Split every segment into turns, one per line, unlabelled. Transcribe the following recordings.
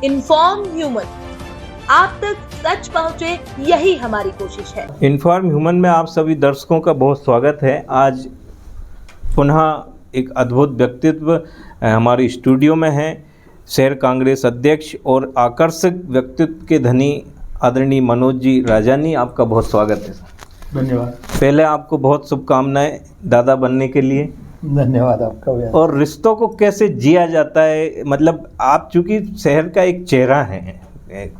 Inform human, आप तक सच पहुंचे, यही हमारी कोशिश है।
इन्फॉर्म ह्यूमन में आप सभी दर्शकों का बहुत स्वागत है। आज पुनः एक अद्भुत व्यक्तित्व हमारे स्टूडियो में है। शहर कांग्रेस अध्यक्ष और आकर्षक व्यक्तित्व के धनी आदरणीय मनोज जी राजानी, आपका बहुत स्वागत है।
धन्यवाद।
पहले आपको बहुत शुभकामनाएं दादा बनने के लिए।
धन्यवाद आपका भी।
और रिश्तों को कैसे जिया जाता है, मतलब आप चूँकि शहर का एक चेहरा हैं,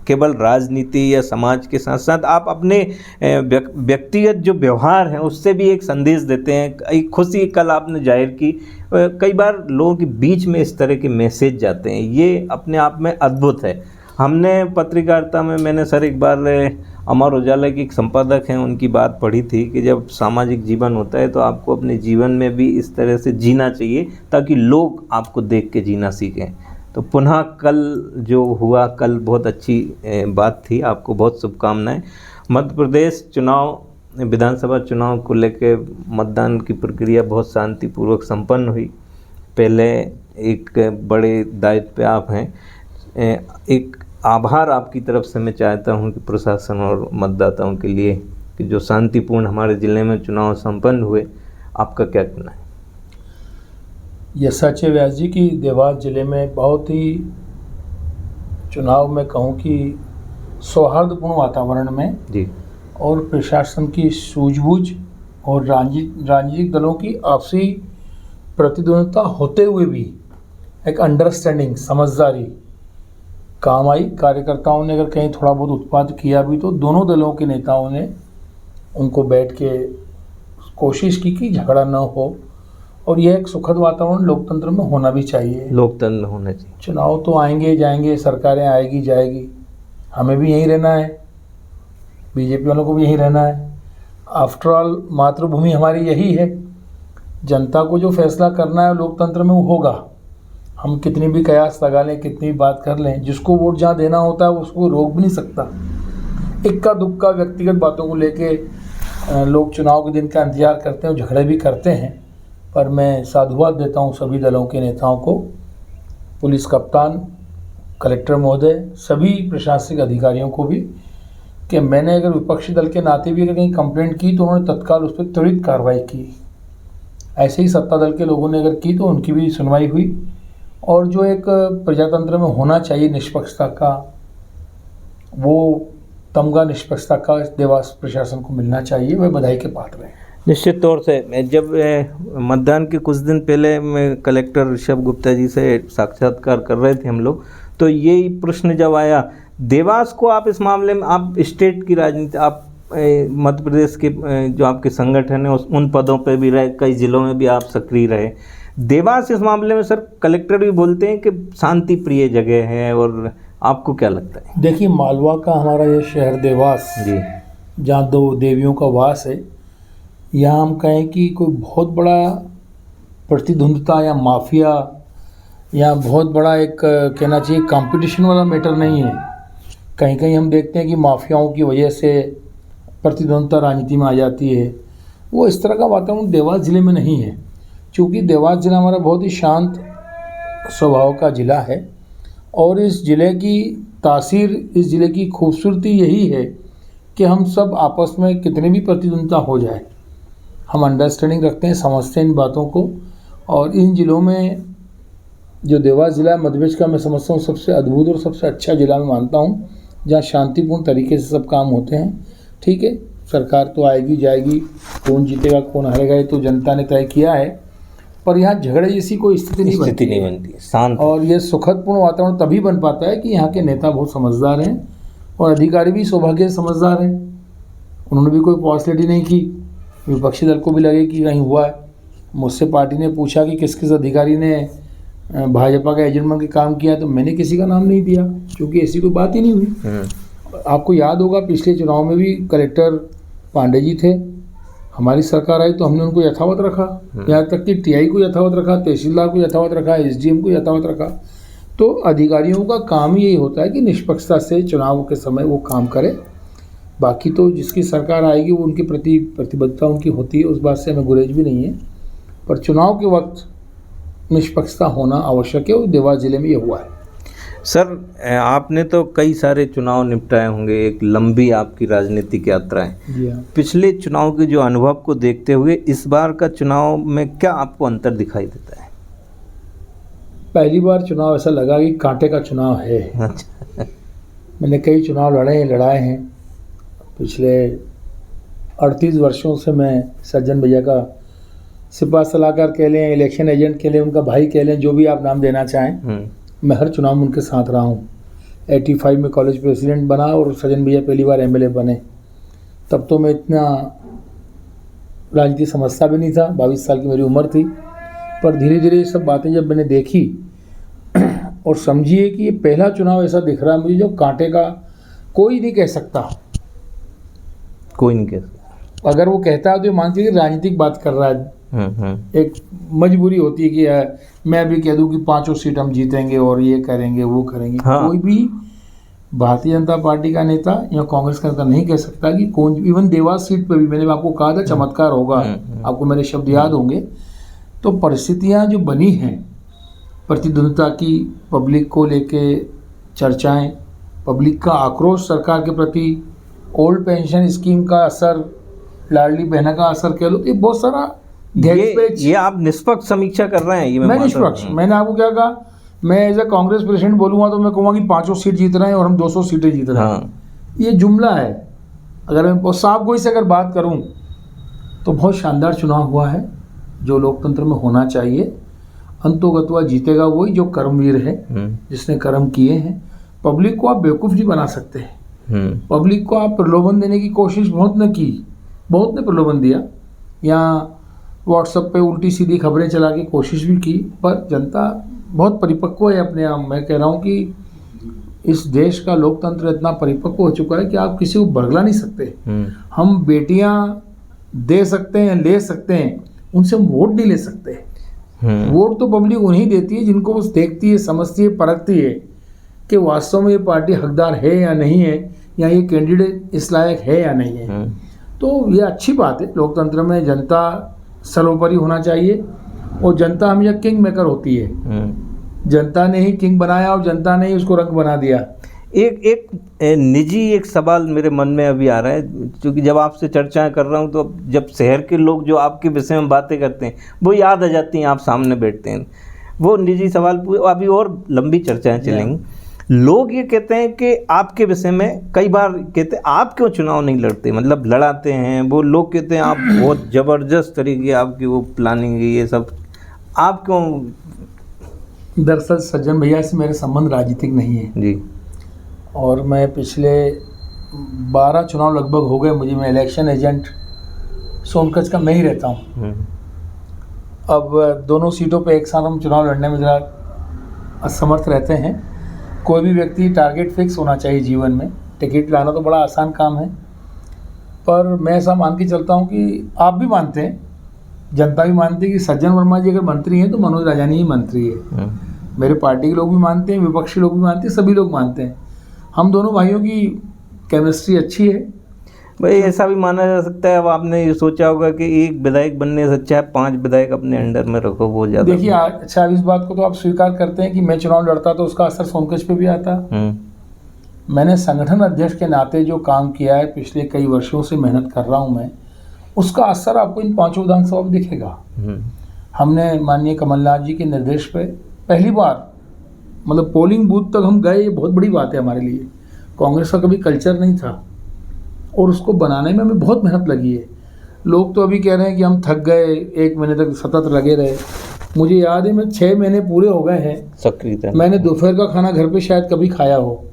केवल राजनीति या समाज के साथ साथ आप अपने व्यक्तिगत जो व्यवहार है उससे भी एक संदेश देते हैं। एक खुशी कल आपने जाहिर की, कई बार लोगों के बीच में इस तरह के मैसेज जाते हैं, ये अपने आप में अद्भुत है। हमने पत्रकारिता में मैंने सर एक बार अमर उजाला की एक संपादक हैं, उनकी बात पढ़ी थी कि जब सामाजिक जीवन होता है तो आपको अपने जीवन में भी इस तरह से जीना चाहिए ताकि लोग आपको देख के जीना सीखें। तो पुनः कल जो हुआ, कल बहुत अच्छी बात थी। आपको बहुत शुभकामनाएं। मध्य प्रदेश चुनाव, विधानसभा चुनाव को लेकर मतदान की प्रक्रिया बहुत शांतिपूर्वक संपन्न हुई। पहले एक बड़े दायित्व पे आप हैं, एक आभार आपकी तरफ से मैं चाहता हूं कि प्रशासन और मतदाताओं के लिए कि जो शांतिपूर्ण हमारे ज़िले में चुनाव संपन्न हुए, आपका क्या कहना है?
यह सच है व्यास जी की देवास जिले में बहुत ही चुनाव में कहूँ कि सौहार्दपूर्ण वातावरण में
जी,
और प्रशासन की सूझबूझ और राजनीतिक दलों की आपसी प्रतिद्वंद्विता होते हुए भी एक अंडरस्टैंडिंग, समझदारी काम आई। कार्यकर्ताओं ने अगर कहीं थोड़ा बहुत उत्पाद किया भी तो दोनों दलों के नेताओं ने उनको बैठ के कोशिश की कि झगड़ा न हो, और यह एक सुखद वातावरण लोकतंत्र में होना भी चाहिए।
लोकतंत्र होना चाहिए।
चुनाव तो आएंगे जाएंगे, सरकारें आएगी जाएगी, हमें भी यहीं रहना है, बीजेपी वालों को भी यहीं रहना है। आफ्टर ऑल मातृभूमि हमारी यही है। जनता को जो फैसला करना है लोकतंत्र में वो होगा। हम कितनी भी कयास लगा लें, कितनी भी बात कर लें, जिसको वोट जहाँ देना होता है उसको रोक भी नहीं सकता। इक्का दुक्का व्यक्तिगत बातों को लेके लोग चुनाव के दिन का इंतजार करते हैं, झगड़े भी करते हैं। पर मैं साधुवाद देता हूँ सभी दलों के नेताओं को, पुलिस कप्तान, कलेक्टर महोदय, सभी प्रशासनिक अधिकारियों को भी, कि मैंने अगर विपक्षी दल के नाते भी अगर कहीं कंप्लेंट की तो उन्होंने तत्काल उस पर त्वरित कार्रवाई की। ऐसे ही सत्ता दल के लोगों ने अगर की तो उनकी भी सुनवाई हुई। और जो एक प्रजातंत्र में होना चाहिए निष्पक्षता का, वो तमगा निष्पक्षता का देवास प्रशासन को मिलना चाहिए। वह बधाई के पात्र हैं।
निश्चित तौर से। जब मतदान के कुछ दिन पहले मैं कलेक्टर ऋषभ गुप्ता जी से साक्षात्कार कर रहे थे हम लोग, तो यही प्रश्न जब आया, देवास को आप इस मामले में, आप स्टेट की राजनीति, आप मध्य प्रदेश के जो आपके संगठन है उन पदों पे भी रहे, कई ज़िलों में भी आप सक्रिय रहे। देवास इस मामले में सर कलेक्टर भी बोलते हैं कि शांति प्रिय जगह है, और आपको क्या लगता है?
देखिए, मालवा का हमारा ये शहर देवास
जी,
जहाँ दो देवियों का वास है, यहाँ हम कहें कि कोई बहुत बड़ा प्रतिद्वंद्विता या माफिया या बहुत बड़ा एक कहना चाहिए कंपटीशन वाला मैटर नहीं है। कहीं कहीं हम देखते हैं कि माफियाओं की वजह से प्रतिद्वंद्विता राजनीति में आ जाती है। वो इस तरह का वातावरण देवास ज़िले में नहीं है, क्योंकि देवास ज़िला हमारा बहुत ही शांत स्वभाव का ज़िला है। और इस ज़िले की तासीर, इस ज़िले की खूबसूरती यही है कि हम सब आपस में कितनी भी प्रतिद्वंद्विता हो जाए, हम अंडरस्टैंडिंग रखते हैं, समझते हैं इन बातों को। और इन ज़िलों में जो देवास ज़िला मध्य प्रदेश का मैं समझता हूँ सबसे अद्भुत और सबसे अच्छा ज़िला मैं मानता हूँ, जहाँ शांतिपूर्ण तरीके से सब काम होते हैं। ठीक है, सरकार तो आएगी जाएगी, कौन जीतेगा कौन हारेगा ये तो जनता ने तय किया है, पर यहाँ झगड़े जैसी कोई स्थिति नहीं बनती,
शांत।
और ये सुखदपूर्ण वातावरण तभी बन पाता है कि यहाँ के नेता बहुत समझदार हैं और अधिकारी भी सौभाग्य से समझदार हैं। उन्होंने भी कोई पॉसिबिलिटी नहीं की। विपक्षी दल को भी लगे कि कहीं हुआ है। मुझसे पार्टी ने पूछा कि किस किस अधिकारी ने भाजपा का एजेंट बन के काम किया, तो मैंने किसी का नाम नहीं दिया, क्योंकि ऐसी कोई बात ही नहीं हुई। आपको याद होगा पिछले चुनाव में भी कलेक्टर पांडे जी थे, हमारी सरकार आई तो हमने उनको यथावत रखा, यहाँ तक कि टीआई को यथावत रखा, तहसीलदार को यथावत रखा, एसडीएम को यथावत रखा। तो अधिकारियों का काम ही यही होता है कि निष्पक्षता से चुनाव के समय वो काम करे। बाकी तो जिसकी सरकार आएगी वो उनके प्रति प्रतिबद्धता उनकी होती है, उस बात से हमें गुरेज भी नहीं है। पर चुनाव के वक्त निष्पक्षता होना आवश्यक है और देवास जिले में ये हुआ है।
सर, आपने तो कई सारे चुनाव निपटाए होंगे, एक लंबी आपकी राजनीतिक यात्रा है।
जी हाँ।
पिछले चुनाव के जो अनुभव को देखते हुए इस बार का चुनाव में क्या आपको अंतर दिखाई देता है?
पहली बार चुनाव ऐसा लगा कि कांटे का चुनाव है।
अच्छा।
मैंने कई चुनाव लड़ाए हैं। पिछले 38 वर्षों से मैं सज्जन भैया का सिपा सलाहकार कह लें, इलेक्शन एजेंट कह लें, उनका भाई कह लें, जो भी आप नाम देना चाहें, मैं हर चुनाव में उनके साथ रहा हूँ। 85 में कॉलेज प्रेसिडेंट बना और सज्जन भैया पहली बार एमएलए बने। तब तो मैं इतना राजनीति समझता भी नहीं था, 22 साल की मेरी उम्र थी। पर धीरे धीरे ये सब बातें जब मैंने देखी और समझिए कि ये पहला चुनाव ऐसा दिख रहा है मुझे जो कांटे का कोई नहीं कह सकता।
कोई नहीं कह सकता।
अगर वो कहता है तो ये मानती है कि राजनीतिक बात कर रहा है। एक मजबूरी होती है कि मैं भी कह दूं कि 5 सीट हम जीतेंगे और ये करेंगे वो करेंगे।
हाँ।
कोई भी भारतीय जनता पार्टी का नेता या कांग्रेस का नेता नहीं कह सकता कि कौन। इवन देवास सीट पे भी मैंने आपको कहा था चमत्कार होगा, आपको मेरे शब्द याद होंगे। तो परिस्थितियां जो बनी हैं, प्रतिद्वंद्विता की, पब्लिक को लेके चर्चाएं, पब्लिक का आक्रोश सरकार के प्रति, ओल्ड पेंशन स्कीम का असर, लाडली बहना का असर कह लो, ये बहुत सारा
ये आप निष्पक्ष समीक्षा कर रहे हैं? ये
मैं निष्पक्ष, मैंने आपको क्या कहा, मैं एज ए कांग्रेस प्रेसिडेंट बोलूँगा तो मैं कहूँगा कि 5 सीट जीत रहे हैं और हम 200 सीटें जीत रहे हैं। ये जुमला है। अगर मैं साफ गोई से अगर बात करूँ तो बहुत शानदार चुनाव हुआ है जो लोकतंत्र में होना चाहिए। अंतोगत्वा जीतेगा वही जो कर्मवीर है, जिसने कर्म किए हैं। पब्लिक को आप बेवकूफ़ नहीं बना सकते। पब्लिक को आप प्रलोभन देने की कोशिश बहुत ने की, बहुत ने प्रलोभन दिया, या व्हाट्सएप पे उल्टी सीधी खबरें चला के कोशिश भी की। पर जनता बहुत परिपक्व है अपने आप। मैं कह रहा हूँ कि इस देश का लोकतंत्र इतना परिपक्व हो चुका है कि आप किसी को बरगला नहीं सकते। हम बेटियां दे सकते हैं, ले सकते हैं, उनसे हम वोट नहीं ले सकते। वोट तो पब्लिक उन्हीं देती है जिनको वो देखती है, समझती है, परखती है कि वास्तव में ये पार्टी हकदार है या नहीं है, या ये कैंडिडेट इस लायक है या नहीं है। तो ये अच्छी बात है। लोकतंत्र में जनता सर्वोपरि होना चाहिए और जनता हमेशा किंग मेकर होती है। जनता ने ही किंग बनाया और जनता ने ही उसको रंग बना दिया।
एक निजी एक सवाल मेरे मन में अभी आ रहा है, क्योंकि जब आपसे चर्चाएं कर रहा हूं तो जब शहर के लोग जो आपके विषय में बातें करते हैं वो याद आ जाती हैं, आप सामने बैठते हैं। वो निजी सवाल अभी और लंबी चर्चाएं चलेंगी। लोग ये कहते हैं कि आपके विषय में कई बार कहते हैं आप क्यों चुनाव नहीं लड़ते, मतलब लड़ाते हैं। वो लोग कहते हैं आप बहुत ज़बरदस्त तरीके आपकी वो प्लानिंग है, ये सब आप क्यों?
दरअसल सज्जन भैया से मेरे संबंध राजनीतिक नहीं है
जी।
और मैं पिछले 12 चुनाव लगभग हो गए मुझे। मैं इलेक्शन एजेंट सोनकच का मैं ही रहता हूँ। अब दोनों सीटों पे एक साथ हम चुनाव लड़ने में ज़रा असमर्थ रहते हैं। कोई भी व्यक्ति टारगेट फिक्स होना चाहिए जीवन में। टिकट लाना तो बड़ा आसान काम है, पर मैं ऐसा मान के चलता हूँ कि आप भी मानते हैं, जनता भी मानती है कि सज्जन वर्मा जी अगर मंत्री हैं तो मनोज राजानी ही मंत्री है। मेरे पार्टी के लोग भी मानते हैं, विपक्षी लोग भी मानते हैं, सभी लोग मानते हैं। हम दोनों भाइयों की केमिस्ट्री अच्छी है।
भाई ऐसा भी माना जा सकता है, अब आपने ये सोचा होगा कि एक विधायक बनने से अच्छा है 5 विधायक अपने अंडर में रखो, वो ज़्यादा।
देखिए अच्छा, इस बात को तो आप स्वीकार करते हैं कि मैं चुनाव लड़ता तो उसका असर सोनकच पे भी आता। मैंने संगठन अध्यक्ष के नाते जो काम किया है, पिछले कई वर्षों से मेहनत कर रहा हूँ मैं, उसका असर आपको इन 5 विधानसभा में दिखेगा। हमने माननीय कमलनाथ जी के निर्देश पे पहली बार मतलब पोलिंग बूथ तक हम गए। ये बहुत बड़ी बात है हमारे लिए। कांग्रेस का कभी कल्चर नहीं था और उसको बनाने में हमें बहुत मेहनत लगी है। लोग तो अभी कह रहे हैं कि हम थक गए, 1 महीने तक सतत लगे रहे। मुझे याद है मैं 6 महीने पूरे हो गए हैं सक्रिय। मैंने दोपहर का खाना घर पे शायद कभी खाया हो।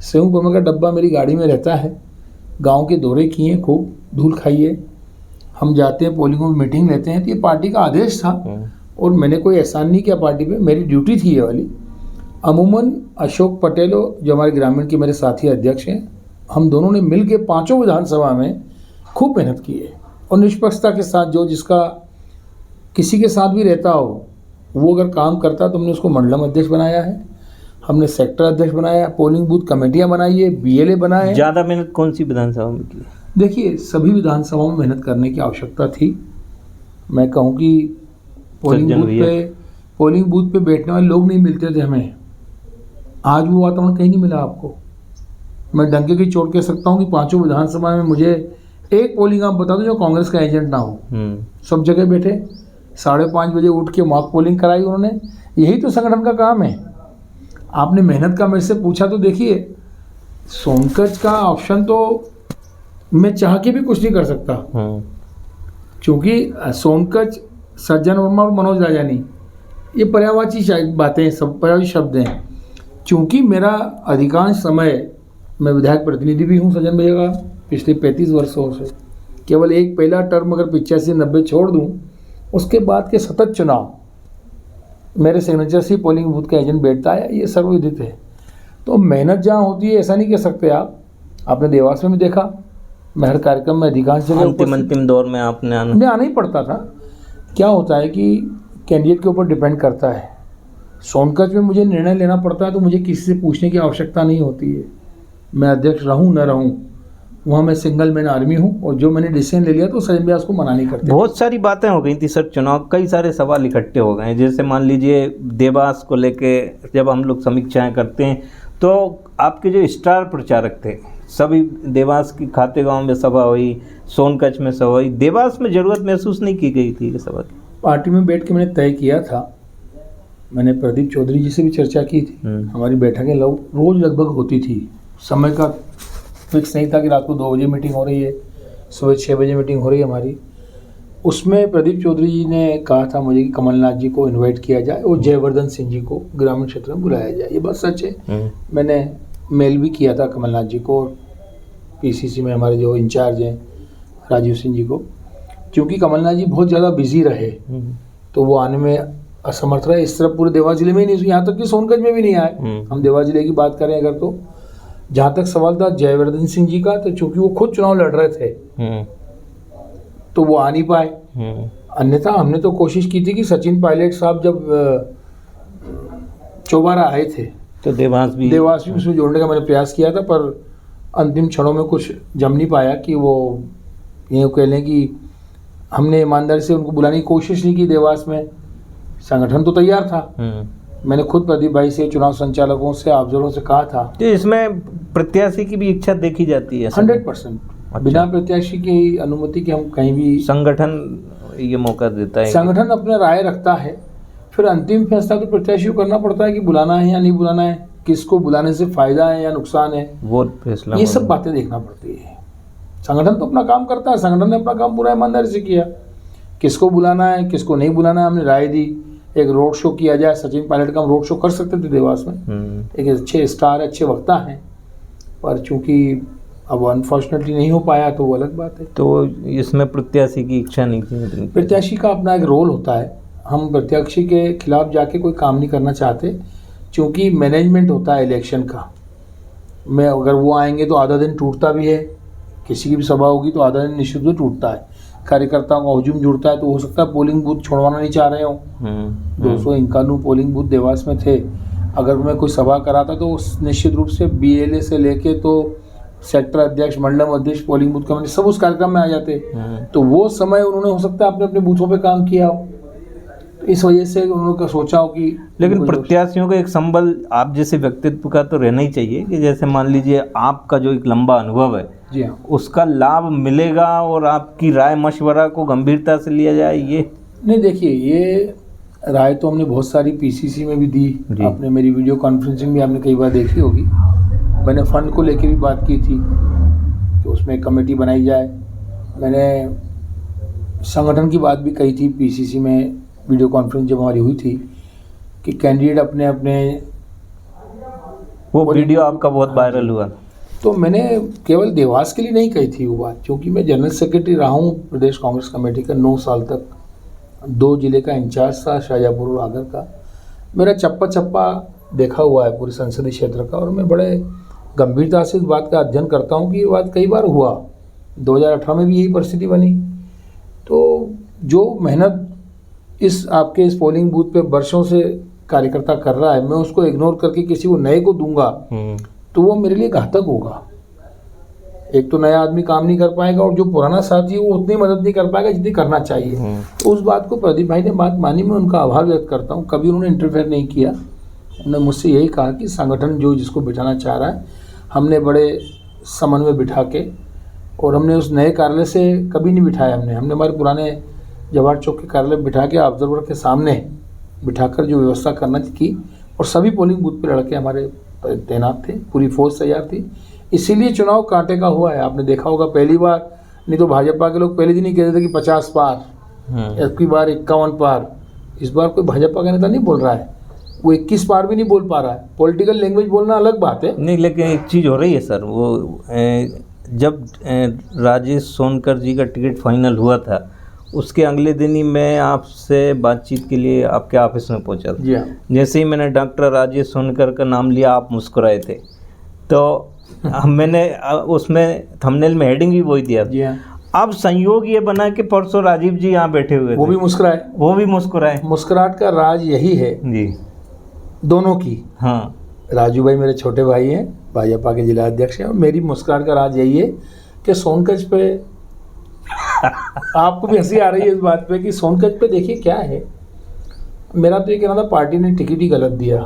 सेव पमा का डब्बा मेरी गाड़ी में रहता है। गांव के दौरे किए, खूब धूल खाइए। हम जाते हैं पोलिंगों में, मीटिंग लेते हैं। तो ये पार्टी का आदेश था और मैंने कोई एहसान नहीं किया पार्टी पे, मेरी ड्यूटी थी ये वाली। अमूमन अशोक पटेल जो हमारे ग्रामीण के मेरे साथी अध्यक्ष हैं, हम दोनों ने मिल के 5 विधानसभा में खूब मेहनत की है और निष्पक्षता के साथ। जो जिसका किसी के साथ भी रहता हो वो अगर काम करता तो हमने उसको मंडलम अध्यक्ष बनाया है, हमने सेक्टर अध्यक्ष बनाया, पोलिंग बूथ कमेटियां बनाई है, BLA बनाए।
ज़्यादा मेहनत कौन सी विधानसभा में की?
देखिए सभी विधानसभाओं में मेहनत करने की आवश्यकता थी। मैं कहूँ कि पोलिंग बूथ पे बैठने वाले लोग नहीं मिलते थे हमें। आज वो वातावरण कहीं नहीं मिला आपको। मैं डंके की चोट कह सकता हूँ कि पांचों विधानसभा में मुझे एक पोलिंग आप बता दो जो कांग्रेस का एजेंट ना हो। सब जगह बैठे 5:30 बजे उठ के मॉक पोलिंग कराई उन्होंने। यही तो संगठन का काम है। आपने मेहनत का मेरे से पूछा तो देखिए, सोनकच का ऑप्शन तो मैं चाह के भी कुछ नहीं कर सकता, क्योंकि सोनकच, सज्जन वर्मा और मनोज राजानी ये पर्यायवाची बातें, सब पर्यायवाची शब्द हैं। चूँकि मेरा अधिकांश समय, मैं विधायक प्रतिनिधि भी हूँ सज्जन भैया का पिछले 35 वर्षों से, केवल एक पहला टर्म अगर 85-90 छोड़ दूँ, उसके बाद के सतत चुनाव मेरे सिग्नेचर से पोलिंग बूथ का एजेंट बैठता है, ये सर्वविदित है। तो मेहनत जहाँ होती है ऐसा नहीं कह सकते आप। आपने देवास में भी देखा, मैं हर कार्यक्रम में अधिकांश जगह
अंतिम दौर में आपने
आना ही पड़ता था। क्या होता है कि कैंडिडेट के ऊपर डिपेंड करता है। सोनकच में मुझे निर्णय लेना पड़ता है तो मुझे किसी से पूछने की आवश्यकता नहीं होती है। मैं अध्यक्ष रहूं न रहूं, वहाँ मैं सिंगल मैन आर्मी हूँ, और जो मैंने डिसीजन ले लिया तो सजन ब्यास को मना नहीं करते।
बहुत सारी बातें हो गई थी सर, चुनाव कई सारे सवाल इकट्ठे हो गए। जैसे मान लीजिए देवास को लेके जब हम लोग समीक्षाएं करते हैं तो आपके जो स्टार प्रचारक थे सभी, देवास की खाते गांव में सभा हुई, सोनकच में सभा हुई, देवास में ज़रूरत महसूस नहीं की गई थी सभा की।
पार्टी में बैठ के मैंने तय किया था, मैंने प्रदीप चौधरी जी से भी चर्चा की थी। हमारी बैठकें रोज़ लगभग होती थी, समय का फिक्स नहीं था कि रात को 2 बजे मीटिंग हो रही है, सुबह 6 बजे मीटिंग हो रही है हमारी। उसमें प्रदीप चौधरी जी ने कहा था मुझे कि कमलनाथ जी को इनवाइट किया जाए और जयवर्धन सिंह जी को ग्रामीण क्षेत्र में बुलाया जाए। ये बात सच है। मैंने मेल भी किया था कमलनाथ जी को, पीसीसी में हमारे जो इंचार्ज हैं राजीव सिंह जी को, क्योंकि कमलनाथ जी बहुत ज़्यादा बिजी रहे तो वो आने में असमर्थ रहे। इस तरफ पूरे देवास जिले में ही नहीं, यहाँ तक कि सोनकच में भी नहीं आए। हम देवास जिले की बात करें अगर, तो जहाँ तक सवाल था जयवर्धन सिंह जी का, तो चूंकि वो खुद चुनाव लड़ रहे थे तो वो आ नहीं पाए। अन्यथा हमने तो कोशिश की थी कि सचिन पायलट साहब जब चौबारा आए थे
तो देवास भी
उसमें जोड़ने का मैंने प्रयास किया था, पर अंतिम क्षणों में कुछ जम नहीं पाया कि वो ये कह लें कि हमने ईमानदारी से उनको बुलाने की कोशिश नहीं की। देवास में संगठन तो तैयार था। मैंने खुद प्रदीप भाई से, चुनाव संचालकों से, ऑब्जर्वरों से कहा था
कि इसमें प्रत्याशी की भी इच्छा देखी जाती है
100%। बिना प्रत्याशी की अनुमति के हम कहीं भी,
संगठन ये मौका देता है,
संगठन अपना राय रखता है, फिर अंतिम फैसला तो प्रत्याशी को करना पड़ता है कि बुलाना है या नहीं बुलाना है, किसको बुलाने से फायदा है या नुकसान है,
वो फैसला,
ये सब बातें देखना पड़ती है। संगठन तो अपना काम करता है, संगठन ने अपना काम पूरा ईमानदारी से किया, किसको बुलाना है किसको नहीं बुलाना है हमने राय दी। एक रोड शो किया जाए, सचिन पायलट का हम रोड शो कर सकते थे देवास में, एक अच्छे स्टार अच्छे वक्ता हैं, पर चूंकि अब अनफॉर्चुनेटली नहीं हो पाया तो वो अलग बात है।
तो इसमें प्रत्याशी की इच्छा नहीं थी।
प्रत्याशी का अपना एक रोल होता है, हम प्रत्याशी के खिलाफ जाके कोई काम नहीं करना चाहते, क्योंकि मैनेजमेंट होता है इलेक्शन का। मैं अगर वो आएंगे तो आधा दिन टूटता भी है, किसी की भी सभा होगी तो आधा दिन निश्चित रूप से टूटता है, कार्यकर्ताओं का हुजूम जुड़ता है, तो हो सकता है पोलिंग बूथ छोड़वाना नहीं चाह रहे हो। 251 पोलिंग बूथ देवास में थे, अगर मैं कोई सभा कराता तो निश्चित रूप से BLA से लेके तो सेक्टर अध्यक्ष, मंडलम अध्यक्ष, पोलिंग बूथ कमेटी सब उस कार्यक्रम में आ जाते। तो वो समय उन्होंने हो सकता है अपने अपने बूथों पे काम किया हो, तो इस वजह से उन्होंने सोचा हो कि,
लेकिन प्रत्याशियों का एक संबल आप जैसे व्यक्तित्व का तो रहना ही चाहिए कि जैसे मान लीजिए आपका जो एक लंबा अनुभव है,
जी हाँ,
उसका लाभ मिलेगा और आपकी राय मशवरा को गंभीरता से लिया जाए। ये
नहीं, देखिए ये राय तो हमने बहुत सारी PCC में भी दी, आपने मेरी वीडियो कॉन्फ्रेंसिंग भी आपने कई बार देखी होगी। मैंने फंड को लेके भी बात की थी कि उसमें एक कमेटी बनाई जाए। मैंने संगठन की बात भी कही थी PCC में, वीडियो कॉन्फ्रेंस जब हमारी हुई थी, कि कैंडिडेट अपने अपने,
वो वीडियो आपका बहुत वायरल हुआ।
तो मैंने केवल देवास के लिए नहीं कही थी वो बात, क्योंकि मैं जनरल सेक्रेटरी रहा हूँ प्रदेश कांग्रेस कमेटी का 9 साल तक, 2 जिले का इंचार्ज था, शाहजहाँपुर और आगर का। मेरा चप्पा चप्पा देखा हुआ है पूरे संसदीय क्षेत्र का, और मैं बड़े गंभीरता से इस बात का अध्ययन करता हूँ कि ये बात कई बार हुआ। 2018 में भी यही परिस्थिति बनी। तो जो मेहनत इस पोलिंग बूथ पे वर्षों से कार्यकर्ता कर रहा है, मैं उसको इग्नोर करके किसी को नए को दूंगा तो वो मेरे लिए घातक होगा। एक तो नया आदमी काम नहीं कर पाएगा, और जो पुराना साथी है वो उतनी मदद नहीं कर पाएगा जितनी करना चाहिए। तो उस बात को प्रदीप भाई ने बात मानी, मैं उनका आभार व्यक्त करता हूँ। कभी उन्होंने इंटरफेयर नहीं किया, उन्होंने मुझसे यही कहा कि संगठन जो जिसको बिठाना चाह रहा है, हमने बड़े समन्वय बिठा के, और हमने उस नए कार्यालय से कभी नहीं बिठाया, हमने हमारे पुराने जवाहर चौक के कार्यालय में बिठा के ऑब्जर्वर के सामने बिठाकर जो व्यवस्था करना की, और सभी पोलिंग बूथ पे लड़के हमारे तैनात थे, पूरी फौज तैयार थी। इसीलिए चुनाव कांटे का हुआ है। आपने देखा होगा पहली बार, नहीं तो भाजपा के लोग पहले दिन ही कहते थे कि 50 पार, की बार 51 पार। इस बार कोई भाजपा का नेता नहीं बोल रहा है, वो 21 पार भी नहीं बोल पा रहा है। पॉलिटिकल लैंग्वेज बोलना अलग बात है।
नहीं, लेकिन एक चीज़ हो रही है सर, वो जब राजेश सोनकर जी का टिकट फाइनल हुआ था, उसके अगले दिन ही मैं आपसे बातचीत के लिए आपके ऑफिस में पहुंचा था।
जी हाँ।
जैसे ही मैंने डॉक्टर राजेश सोनकर का नाम लिया, आप मुस्कुराए थे। तो मैंने उसमें थंबनेल में हेडिंग भी वही दिया।
जी हाँ।
अब संयोग ये बना कि परसों राजीव जी यहाँ बैठे हुए थे,
वो भी मुस्कुराए। मुस्कुराहट का राज यही है
जी,
दोनों की।
हाँ,
राजू भाई मेरे छोटे भाई हैं, भाजपा के जिला अध्यक्ष हैं, और मेरी मुस्कुराहट का राज यही है कि सोनकच पे आपको भी हंसी आ रही है इस बात पे कि सोनकच पे देखिए क्या है। मेरा तो ये कहना था, पार्टी ने टिकट ही गलत दिया।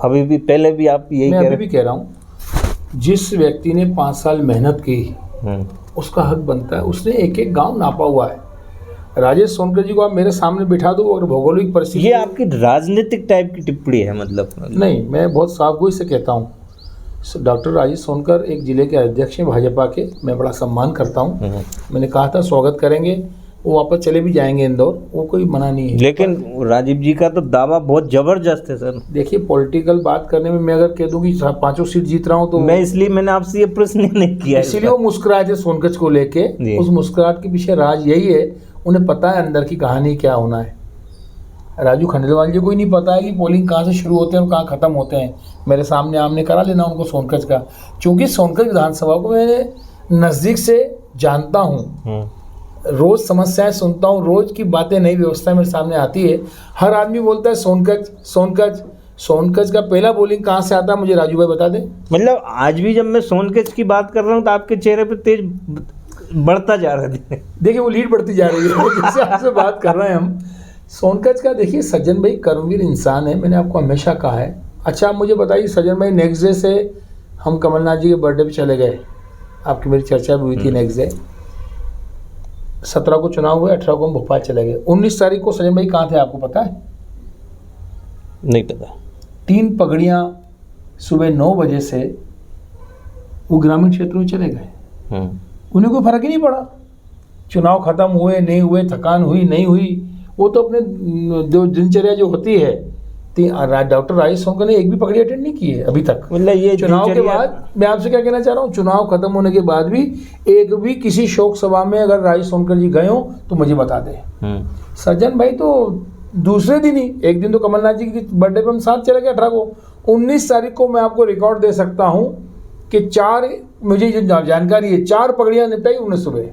अभी भी, पहले भी आप यही
मैं अभी भी कह रहा हूँ, जिस व्यक्ति ने 5 साल मेहनत की उसका हक बनता है। उसने एक एक गांव नापा हुआ है। राजेश सोनकर जी को आप मेरे सामने बिठा दो, अगर भौगोलिक परिस्थिति,
ये आपकी राजनीतिक टाइप की टिप्पणी है मतलब?
नहीं, मैं बहुत साफगोई से कहता हूँ, डॉक्टर राजेश सोनकर एक जिले के अध्यक्ष हैं भाजपा के, मैं बड़ा सम्मान करता हूँ। मैंने कहा था स्वागत करेंगे, वो वापस चले भी जाएंगे इंदौर, वो कोई मना नहीं है।
लेकिन राजीव जी का तो दावा बहुत जबरदस्त है सर।
देखिए, पॉलिटिकल बात करने में मैं अगर कह दूं कि 5 सीट जीत रहा हूं तो
मैं इसलिए मैंने आपसे ये प्रश्न नहीं किया,
इसीलिए वो मुस्कुराए थे सोनकच को लेके। उस मुस्कुराहट के पीछे राज यही है, उन्हें पता है अंदर की कहानी क्या होना है। राजू खंडेलवाल जी को ही नहीं पता है कि पोलिंग कहाँ से शुरू होते हैं और कहाँ ख़त्म होते हैं। मेरे सामने आमने करा लेना उनको सोनकच का, क्योंकि सोनकच विधानसभा को मैंने नज़दीक से जानता हूँ, रोज़ समस्याएं सुनता हूँ, रोज़ की बातें, नई व्यवस्था मेरे सामने आती है। हर आदमी बोलता है सोनकच सोनकच। सोनकच का पहला बोलिंग कहाँ से आता है मुझे राजू भाई बता दें।
मतलब आज भी जब मैं सोनकच की बात कर रहा हूँ तो आपके चेहरे पे तेज बढ़ता जा रहा है। देखिए,
वो लीड बढ़ती जा रही है जिससे आपसे बात कर रहे हैं हम। सोनकच का देखिए, सज्जन भाई कर्मवीर इंसान है, मैंने आपको हमेशा कहा है। अच्छा, आप मुझे बताइए, सज्जन भाई नेक्स्ट डे से हम कमलनाथ जी के बर्थडे पे चले गए, आपकी मेरी चर्चा भी हुई थी। नेक्स्ट डे 17 को चुनाव हुए, 18 को हम भोपाल चले गए। 19 तारीख को सज्जन भाई कहाँ थे आपको पता है?
नहीं पता।
3 पगड़ियाँ सुबह 9 बजे से वो ग्रामीण क्षेत्रों में चले गए। उन्हें कोई फर्क ही नहीं पड़ा, चुनाव खत्म हुए नहीं हुए, थकान हुई नहीं हुई, वो तो अपने जो दिनचर्या जो होती है। डॉक्टर राजेश सोनकर ने एक भी पगड़ी अटेंड नहीं की है अभी तक।
मतलब ये
चुनाव के बाद, मैं आपसे क्या कहना चाह रहा हूँ, चुनाव खत्म होने के बाद भी एक भी किसी शोक सभा में अगर राजेश सोनकर जी गए हो तो मुझे बता दे। सज्जन भाई तो दूसरे दिन ही, एक दिन तो कमलनाथ जी की बर्थडे पे हम साथ चले गए 18 को। 19 तारीख को मैं आपको रिकॉर्ड दे सकता हूँ कि 4, मुझे जो जानकारी है, 4 पगड़ियाँ निपटाई उन्हें सुबह।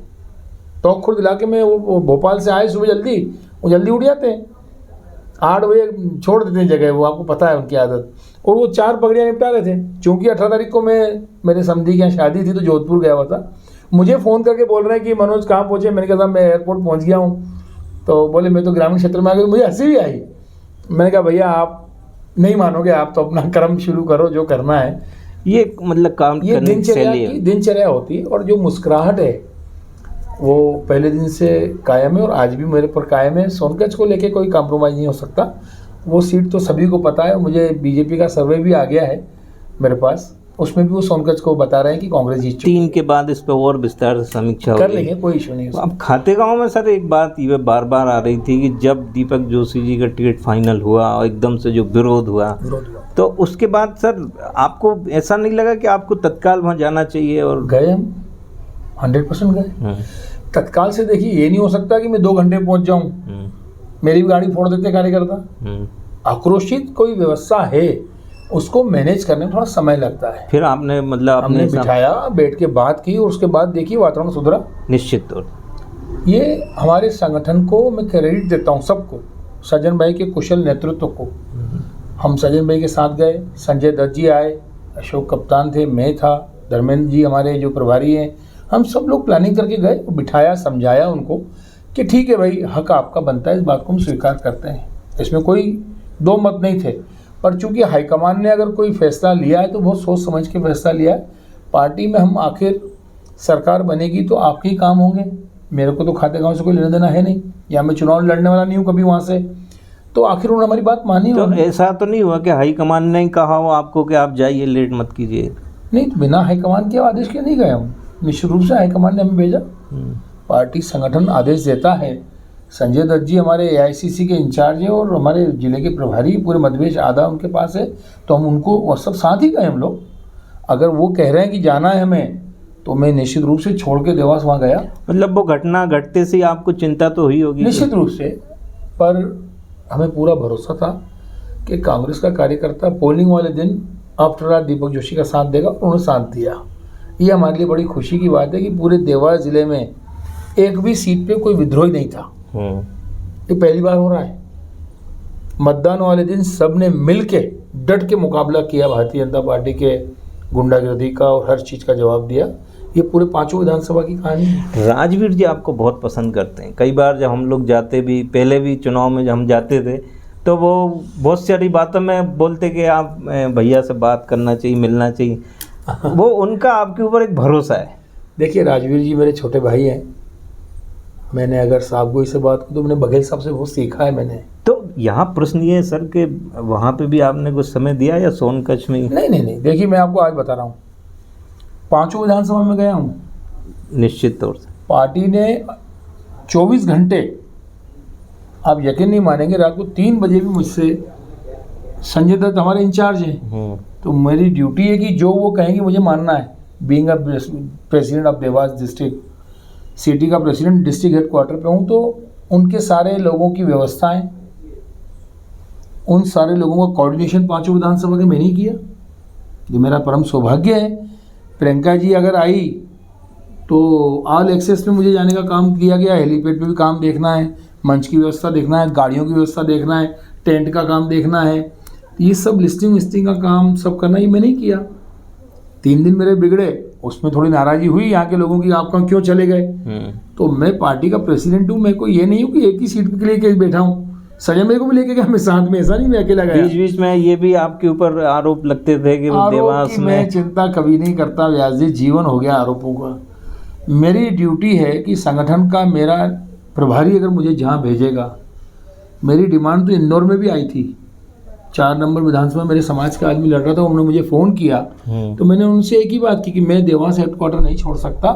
तो खुर्द इलाके में वो भोपाल से आए सुबह जल्दी, वो जल्दी उठ जाते हैं, 8 बजे छोड़ देते हैं जगह, वो आपको पता है उनकी आदत। और वो 4 पगड़ियाँ निपटा रहे थे। चूँकि 18 तारीख को मेरे समधी के यहाँ शादी थी तो जोधपुर गया हुआ था। मुझे फ़ोन करके बोल रहे हैं कि मनोज कहाँ पहुँचे? मैंने कहा मैं एयरपोर्ट पहुँच गया हूँ। तो बोले मैं तो ग्रामीण क्षेत्र में आ गया। मुझे हंसी भी आई। मैंने कहा भैया आप नहीं मानोगे, आप तो अपना कर्म शुरू करो जो करना है।
ये मतलब काम,
ये दिनचर्या होती है। और जो मुस्कुराहट है वो पहले दिन से कायम है और आज भी मेरे पर कायम है। सोनकच को लेके कोई कॉम्प्रोमाइज़ नहीं हो सकता। वो सीट तो सभी को पता है। मुझे बीजेपी का सर्वे भी आ गया है मेरे पास, उसमें भी वो सोनकच को बता रहे हैं कि कांग्रेस जीत चुकी है।
3 के बाद इस पर और विस्तार से समीक्षा
कर लेंगे, कोई इशू नहीं है।
अब खातेगांव में सर एक बात ये बार बार आ रही थी कि जब दीपक जोशी जी का टिकट फाइनल हुआ और एकदम से जो विरोध हुआ, तो उसके बाद सर आपको ऐसा नहीं लगा कि आपको तत्काल वहाँ जाना चाहिए? और
गए हम 100% गए तत्काल से। देखिए, ये नहीं हो सकता कि मैं 2 घंटे पहुँच जाऊँ, मेरी भी गाड़ी फोड़ देते कार्यकर्ता। आक्रोशित कोई व्यवस्था है, उसको मैनेज करने में थोड़ा समय लगता है।
फिर आपने मतलब
हमने बिठाया, बैठ के बात की और उसके बाद देखिए वातावरण सुधरा।
निश्चित तौर
ये हमारे संगठन को मैं क्रेडिट देता हूँ, सबको, सज्जन भाई के कुशल नेतृत्व को। हम सज्जन भाई के साथ गए, संजय दत्त जी आए, अशोक कप्तान थे, मैं था, धर्मेंद्र जी हमारे जो प्रभारी हैं, हम सब लोग प्लानिंग करके गए, बिठाया, समझाया उनको कि ठीक है भाई, हक आपका बनता है, इस बात को हम स्वीकार करते हैं, इसमें कोई 2 मत नहीं थे। पर चूंकि हाईकमान ने अगर कोई फैसला लिया है तो बहुत सोच समझ के फैसला लिया है। पार्टी में हम आखिर सरकार बनेगी तो आपके ही काम होंगे, मेरे को तो खातेगांव से कोई लेना देना है नहीं, या मैं चुनाव लड़ने वाला नहीं हूँ कभी वहाँ से, तो आखिर उन्होंने हमारी बात मानी।
तो ऐसा तो नहीं हुआ कि हाईकमान ने कहा हो आपको कि आप जाइए, लेट मत कीजिए?
नहीं, तो बिना हाईकमान के आदेश के नहीं गया हूँ, निश्चित रूप से हाईकमान ने हमें भेजा। पार्टी संगठन आदेश देता है। संजय दत्त जी हमारे AICC के इंचार्ज हैं और हमारे जिले के प्रभारी, पूरे मध्यप्रदेश आधा उनके पास है, तो हम उनको वो सब साथ ही गए हम लोग। अगर वो कह रहे हैं कि जाना है हमें, तो मैं निश्चित रूप से छोड़ के देवास वहाँ गया।
मतलब वो घटना घटते से आपको चिंता तो हुई होगी?
निश्चित रूप से, पर हमें पूरा भरोसा था कि कांग्रेस का कार्यकर्ता पोलिंग वाले दिन आफ्टर ऑल दीपक जोशी का साथ देगा, और उन्होंने साथ दिया। ये हमारे लिए बड़ी खुशी की बात है कि पूरे देवास जिले में एक भी सीट पे कोई विद्रोही नहीं था। ये पहली बार हो रहा है। मतदान वाले दिन सब ने मिल के डट के मुकाबला किया भारतीय जनता पार्टी के गुंडागर्दी का, और हर चीज़ का जवाब दिया। ये पूरे 5 विधानसभा की कहानी है।
राजवीर जी आपको बहुत पसंद करते हैं। कई बार जब हम लोग जाते भी, पहले भी चुनाव में जब हम जाते थे, तो वो बहुत सारी बातों में बोलते कि आप भैया से बात करना चाहिए, मिलना चाहिए। वो उनका आपके ऊपर एक भरोसा है।
देखिए, राजवीर जी मेरे छोटे भाई हैं। मैंने अगर साहब गोई से बात की तो मैंने बघेल साहब से बहुत सीखा है मैंने।
तो यहाँ प्रश्न ये है सर कि वहाँ पे भी आपने कुछ समय दिया या सोनकच्छ में?
नहीं, देखिए मैं आपको आज बता रहा हूँ, 5 विधानसभा में गया हूँ।
निश्चित तौर से
पार्टी ने 24 घंटे, आप यकीन नहीं मानेंगे, रात को 3 बजे भी मुझसे, संजय दत्त हमारे इंचार्ज हैं, तो मेरी ड्यूटी है कि जो वो कहेंगे मुझे मानना है। Being a president of Dewas district, city का प्रेसिडेंट, डिस्ट्रिक्ट हेडक्वार्टर पे हूँ, तो उनके सारे लोगों की व्यवस्थाएं, उन सारे लोगों का कोऑर्डिनेशन 5 विधानसभा के मैंने ही किया। ये मेरा परम सौभाग्य है। प्रियंका जी अगर आई तो ऑल एक्सेस में मुझे जाने का काम किया गया। हेलीपैड पे भी काम देखना है, मंच की व्यवस्था देखना है, गाड़ियों की व्यवस्था देखना है, टेंट का काम देखना है, ये सब लिस्टिंग का काम सब करना, ये मैंने ही किया। 3 दिन मेरे बिगड़े, उसमें थोड़ी नाराज़गी हुई यहाँ के लोगों की, आप कहाँ क्यों चले गए। तो मैं पार्टी का प्रेसिडेंट हूँ, मैं कोई ये नहीं हूँ कि एक ही सीट के लिए बैठा हूँ। संजय मेरे को भी लेके गया मैं साथ में, ऐसा नहीं मैं अकेला गया।
बीच में ये भी आपके ऊपर आरोप लगते थे कि देवास में।
मैं चिंता कभी नहीं करता व्यास जी, जीवन हो गया आरोपों का। मेरी ड्यूटी है कि संगठन का मेरा प्रभारी अगर मुझे जहाँ भेजेगा, मेरी डिमांड तो इंदौर में भी आई थी। 4 नंबर विधानसभा मेरे समाज का आदमी लड़ रहा था, उन्होंने मुझे फ़ोन किया, तो मैंने उनसे एक ही बात की कि मैं देवास हेडक्वार्टर नहीं छोड़ सकता,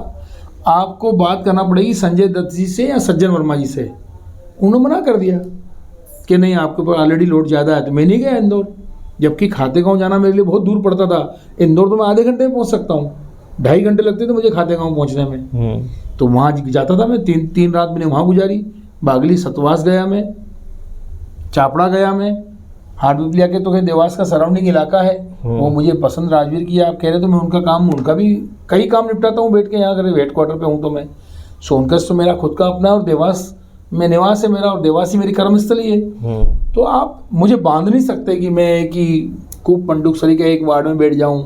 आपको बात करना पड़ेगी संजय दत्त जी से या सज्जन वर्मा जी से। उन्होंने मना कर दिया कि नहीं, आपके ऊपर ऑलरेडी लोड ज़्यादा है। तो मैं नहीं गया इंदौर, जबकि खातेगांव जाना मेरे लिए बहुत दूर पड़ता था। इंदौर तो मैं आधे घंटे में पहुँच सकता हूँ, 2.5 घंटे लगते थे मुझे खातेगांव पहुँचने में। तो वहाँ जाता था मैं, 3 रात मैंने वहाँ गुजारी। बागली सतवास गया मैं, चापड़ा गया मैं, हाटपिपलिया के तो कहीं देवास का सराउंडिंग इलाका है, वो मुझे पसंद राजवीर की आप कह रहे, तो मैं उनका भी कई काम निपटाता हूँ बैठ के। यहाँ अगर हेडक्वार्टर पे हूँ तो मैं, सोनकच्छ तो मेरा खुद का अपना, और देवास में निवास है मेरा, और देवास ही मेरी कर्मस्थली है। तो आप मुझे बांध नहीं सकते कि मैं कि खूब पंडुकसरी के एक वार्ड में बैठ जाऊँ।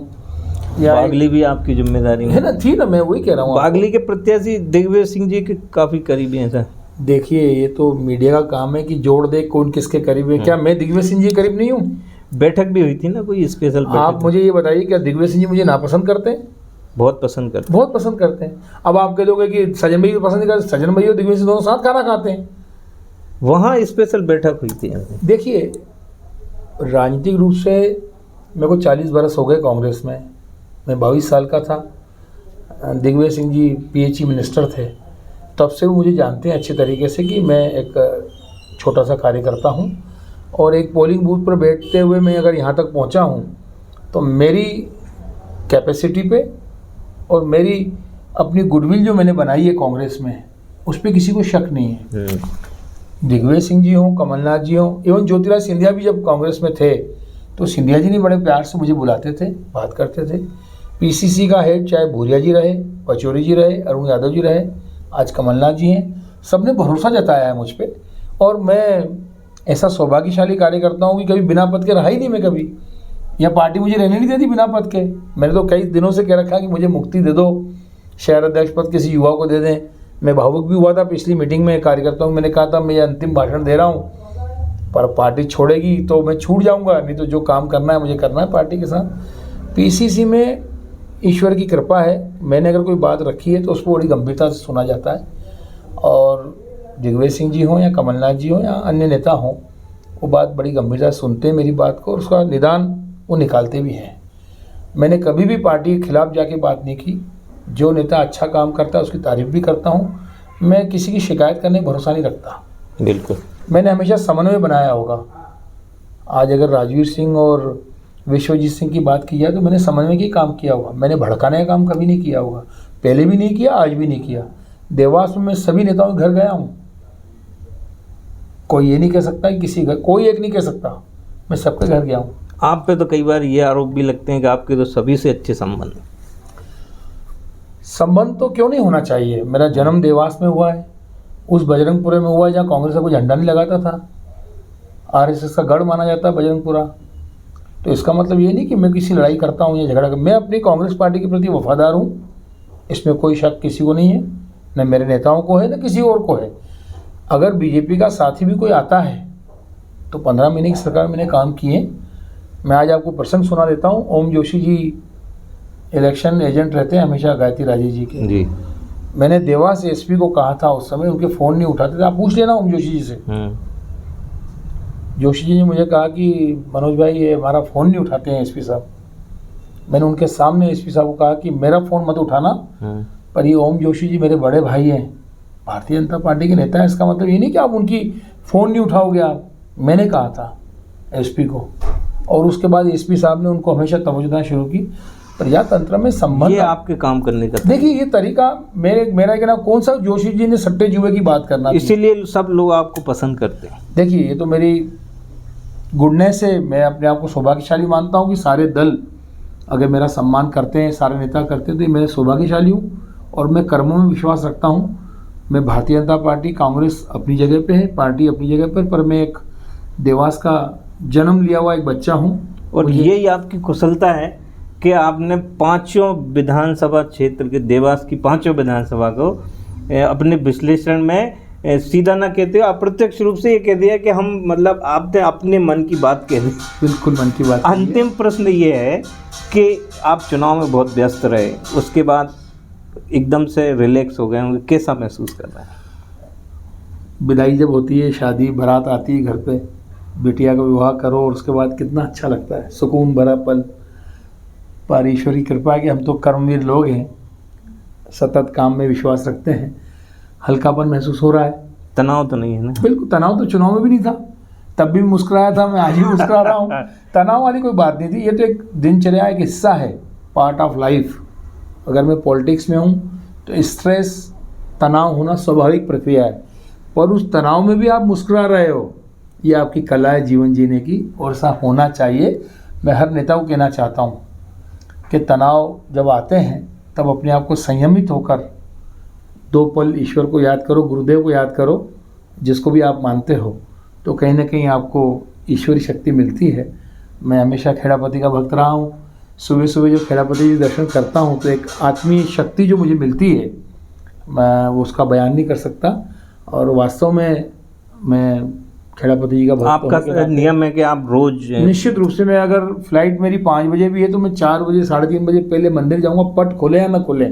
बागली भी आपकी जिम्मेदारी
है ना, थी ना, मैं वही कह रहा हूँ।
बागली के प्रत्याशी दिग्विजय सिंह जी के काफ़ी करीबी हैं सर।
देखिए, ये तो मीडिया का काम है कि जोड़ दे कौन किसके करीब है। क्या मैं दिग्विजय सिंह जी करीब नहीं हूँ?
बैठक भी हुई थी ना कोई स्पेशल बैठक?
आप मुझे ये बताइए, क्या दिग्विजय सिंह जी मुझे नापसंद करते हैं?
बहुत पसंद करते हैं।
बहुत पसंद करते हैं। अब आप कह दोगे कि सज्जन भाई को पसंद नहीं करते, सज्जन भाई और दिग्विजय सिंह दोनों साथ खाना खाते हैं।
वहाँ स्पेशल बैठक हुई थी।
देखिए, राजनीतिक रूप से मेरे को 40 बरस हो गए कांग्रेस में, मैं 22 साल का था। दिग्विजय सिंह जी PHE मिनिस्टर थे, तब से वो मुझे जानते हैं अच्छे तरीके से कि मैं एक छोटा सा कार्यकर्ता हूँ, और एक पोलिंग बूथ पर बैठते हुए मैं अगर यहाँ तक पहुँचा हूँ तो मेरी कैपेसिटी पे और मेरी अपनी गुडविल जो मैंने बनाई है कांग्रेस में, उस पर किसी को शक नहीं है। दिग्विजय सिंह जी हों, कमलनाथ जी हों, एवं ज्योतिराज सिंधिया भी जब कांग्रेस में थे तो सिंधिया जी ने बड़े प्यार से मुझे बुलाते थे, बात करते थे। PCC का हेड चाहे भूरिया जी रहे, पचौरी जी रहे, अरुण यादव जी रहे, आज कमलनाथ जी हैं, सबने भरोसा जताया है मुझ पर। और मैं ऐसा सौभाग्यशाली कार्यकर्ता हूँ कि कभी बिना पद के रहा ही नहीं मैं कभी। यह पार्टी मुझे रहने नहीं देती बिना पद के। मैंने तो कई दिनों से कह रखा है कि मुझे मुक्ति दे दो, शहर अध्यक्ष पद किसी युवा को दे दें। मैं भावुक भी हुआ था पिछली मीटिंग में कार्यकर्ताओं को, मैंने कहा था मैं ये अंतिम भाषण दे रहा हूँ, पर पार्टी छोड़ेगी तो मैं छूट जाऊंगा, नहीं तो जो काम करना है मुझे करना है पार्टी के साथ। पीसीसी में ईश्वर की कृपा है, मैंने अगर कोई बात रखी है तो उसको बड़ी गंभीरता से सुना जाता है, और दिग्विजय सिंह जी हों या कमलनाथ जी हों या अन्य नेता हों, वो बात बड़ी गंभीरता से सुनते हैं मेरी बात को, और उसका निदान वो निकालते भी हैं। मैंने कभी भी पार्टी के खिलाफ जाके बात नहीं की। जो नेता अच्छा काम करता है उसकी तारीफ भी करता हूँ। मैं किसी की शिकायत करने का भरोसा नहीं रखता।
बिल्कुल।
मैंने हमेशा समन्वय बनाया होगा। आज अगर राजवीर सिंह और विश्वजीत सिंह की बात की जाए तो मैंने समन्वय की काम किया होगा। मैंने भड़काने का काम कभी नहीं किया होगा, पहले भी नहीं किया, आज भी नहीं किया। देवास में मैं सभी नेताओं के घर गया हूँ। कोई ये नहीं कह सकता कि किसी घर, कोई एक नहीं कह सकता, मैं सबके घर गया हूँ।
आप पे तो कई बार ये आरोप भी लगते हैं कि आपके तो सभी से अच्छे संबंध हैं।
संबंध तो क्यों नहीं होना चाहिए। मेरा जन्म देवास में हुआ है, उस बजरंगपुरे में हुआ है जहाँ कांग्रेस का कोई झंडा नहीं लगाता था। आरएसएस का गढ़ माना जाता है बजरंगपुरा। तो इसका मतलब ये नहीं कि मैं किसी लड़ाई करता हूँ या झगड़ा। मैं अपनी कांग्रेस पार्टी के प्रति वफादार हूँ, इसमें कोई शक किसी को नहीं है, न मेरे नेताओं को है न किसी और को है। अगर बीजेपी का साथी भी कोई आता है तो 15 महीने की सरकार में मैंने काम किए। मैं आज आपको प्रसंग सुना देता हूँ। ओम जोशी जी इलेक्शन एजेंट रहते हैं हमेशा गायत्री राजे जी के।
जी।
मैंने देवास एसपी को कहा था, उस समय उनके फ़ोन नहीं उठाते थे। आप पूछ लेना ओम जोशी जी से। जोशी जी ने मुझे कहा कि मनोज भाई ये हमारा फ़ोन नहीं उठाते हैं एसपी साहब। मैंने उनके सामने एसपी साहब को कहा कि मेरा फ़ोन मत उठाना, पर ये ओम जोशी जी मेरे बड़े भाई हैं, भारतीय जनता पार्टी के नेता हैं। इसका मतलब ये नहीं कि आप उनकी फ़ोन नहीं उठाओगे आप। मैंने कहा था एसपी को, और उसके बाद एसपी साहब ने उनको हमेशा तवज्जो देना शुरू की। प्रजातंत्र में संबंध, ये
आपके काम करने का
देखिए ये तरीका मेरा कहना, कौन सा जोशी जी ने सट्टे जुए की बात करना,
इसीलिए सब लोग आपको पसंद करते हैं।
देखिए ये तो मेरी गुडनेस है। मैं अपने आप को सौभाग्यशाली मानता हूँ कि सारे दल अगर मेरा सम्मान करते हैं, सारे नेता करते हैं, तो मैं सौभाग्यशाली हूँ और मैं कर्मों में विश्वास रखता हूँ। मैं भारतीय जनता पार्टी, कांग्रेस अपनी जगह पे है, पार्टी अपनी जगह पर मैं एक देवास का जन्म लिया हुआ एक बच्चा हूँ।
और यही आपकी कुशलता है कि आपने 5 विधानसभा क्षेत्र के, देवास की 5 विधानसभा को अपने विश्लेषण में सीधा ना कहते हो, अप्रत्यक्ष रूप से ये कह दिया कि हम, मतलब आपने अपने मन की बात कह दी।
बिल्कुल मन की बात।
अंतिम प्रश्न ये है कि आप चुनाव में बहुत व्यस्त रहे, उसके बाद एकदम से रिलैक्स हो गए होंगे, कैसा महसूस कर रहे हैं?
विदाई जब होती है, शादी बारात आती है घर पे, बिटिया का विवाह करो और उसके बाद कितना अच्छा लगता है, सुकून भरा पल। पर ईश्वर की कृपा है कि हम तो कर्मवीर लोग हैं, सतत काम में विश्वास रखते हैं। हल्कापन महसूस हो रहा है।
तनाव तो नहीं है ना?
बिल्कुल, तनाव तो चुनाव में भी नहीं था, तब भी मुस्कुराया था मैं, आज भी मुस्कुरा रहा हूँ। तनाव वाली कोई बात नहीं थी। ये तो एक दिनचर्या, एक हिस्सा है, पार्ट ऑफ लाइफ। अगर मैं पॉलिटिक्स में हूँ तो स्ट्रेस, तनाव होना स्वाभाविक प्रक्रिया है, पर उस तनाव में भी आप मुस्कुरा रहे हो, ये आपकी कला है जीवन जीने की, और ऐसा होना चाहिए। मैं हर नेता को कहना चाहता हूँ कि तनाव जब आते हैं तब अपने आप को संयमित होकर 2 पल ईश्वर को याद करो, गुरुदेव को याद करो, जिसको भी आप मानते हो, तो कहीं ना कहीं आपको ईश्वरी शक्ति मिलती है। मैं हमेशा खेड़ापति का भक्त रहा हूँ। सुबह सुबह जो खेड़ापति जी दर्शन करता हूँ तो एक आत्मीय शक्ति जो मुझे मिलती है, मैं वो उसका बयान नहीं कर सकता। और वास्तव में मैं खेड़ापति जी का भक्त।
आपका नियम है कि आप रोज?
निश्चित रूप से। मैं अगर फ्लाइट मेरी 5 बजे भी है तो मैं 4 बजे, 3:30 बजे पहले मंदिर जाऊँगा, पट खोले या ना खोले।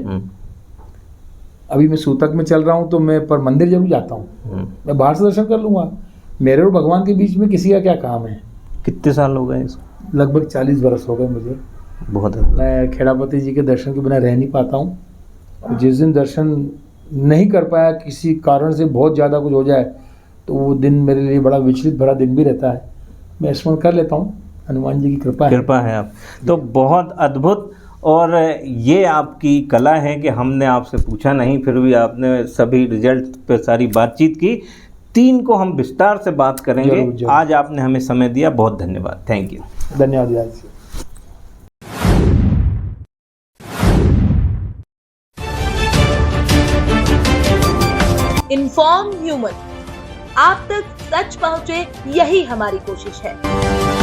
अभी मैं सूतक में चल रहा हूँ तो मैं पर मंदिर जरूर जाता हूँ। मैं बाहर से दर्शन कर लूँगा। मेरे और भगवान के बीच में किसी का क्या काम है।
कितने साल हो गए इसको?
लगभग 40 बरस हो गए मुझे।
बहुत।
मैं खेड़ापति जी के दर्शन के बिना रह नहीं पाता हूँ। और जिस दिन दर्शन नहीं कर पाया, किसी कारण से बहुत ज़्यादा कुछ हो जाए, तो वो दिन मेरे लिए बड़ा विचलित भरा दिन भी रहता है। मैं स्मरण कर लेता हूँ, हनुमान जी की कृपा है
आप तो। बहुत अद्भुत। और ये आपकी कला है कि हमने आपसे पूछा नहीं, फिर भी आपने सभी रिजल्ट पर सारी बातचीत की। 3 को हम विस्तार से बात करेंगे। जरूर। आज आपने हमें समय दिया, बहुत धन्यवाद। Thank you.
धन्यवाद।
इन्फॉर्म ह्यूमन, आप तक सच पहुंचे, यही हमारी कोशिश है।